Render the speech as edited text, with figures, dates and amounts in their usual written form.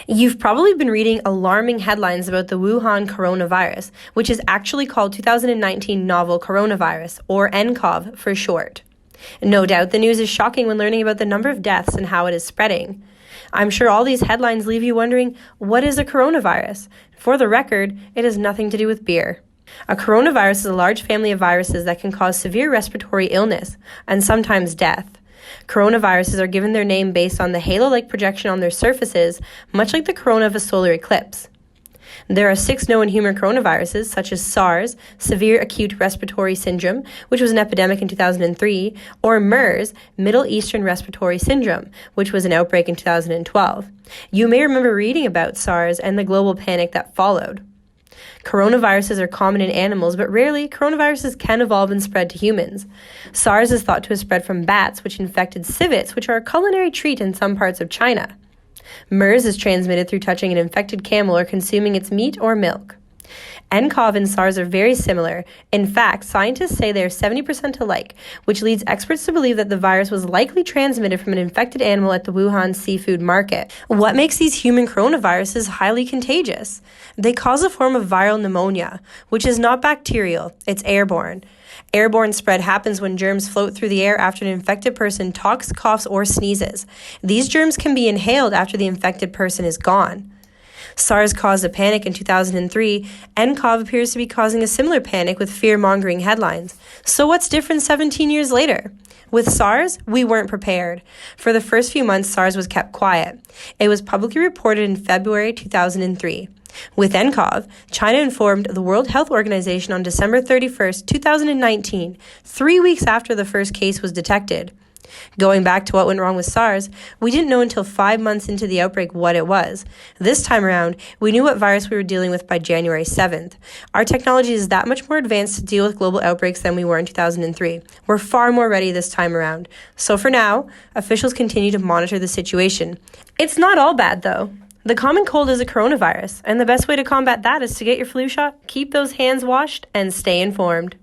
You've probably been reading alarming headlines about the Wuhan coronavirus, which is actually called 2019 novel coronavirus, or nCOV for short. No doubt the news is shocking when learning about the number of deaths and how it is spreading. I'm sure all these headlines leave you wondering, what is a coronavirus? For the record, it has nothing to do with beer. A coronavirus is a large family of viruses that can cause severe respiratory illness and sometimes death. Coronaviruses are given their name based on the halo-like projection on their surfaces, much like the corona of a solar eclipse. There are 6 known human coronaviruses, such as SARS, Severe Acute Respiratory Syndrome, which was an epidemic in 2003, or MERS, Middle Eastern Respiratory Syndrome, which was an outbreak in 2012. You may remember reading about SARS and the global panic that followed. Coronaviruses are common in animals, but rarely, coronaviruses can evolve and spread to humans. SARS is thought to have spread from bats, which infected civets, which are a culinary treat in some parts of China. MERS is transmitted through touching an infected camel or consuming its meat or milk. nCOV and SARS are very similar. In fact, scientists say they are 70% alike, which leads experts to believe that the virus was likely transmitted from an infected animal at the Wuhan seafood market. What makes these human coronaviruses highly contagious? They cause a form of viral pneumonia, which is not bacterial, it's airborne. Airborne spread happens when germs float through the air after an infected person talks, coughs, or sneezes. These germs can be inhaled after the infected person is gone. SARS caused a panic in 2003, nCOV appears to be causing a similar panic with fear-mongering headlines. So what's different 17 years later? With SARS, we weren't prepared. For the first few months, SARS was kept quiet. It was publicly reported in February 2003. With nCOV, China informed the World Health Organization on December 31, 2019, 3 weeks after the first case was detected. Going back to what went wrong with SARS, we didn't know until 5 months into the outbreak what it was. This time around, we knew what virus we were dealing with by January 7th. Our technology is that much more advanced to deal with global outbreaks than we were in 2003. We're far more ready this time around. So for now, officials continue to monitor the situation. It's not all bad, though. The common cold is a coronavirus, and the best way to combat that is to get your flu shot, keep those hands washed, and stay informed.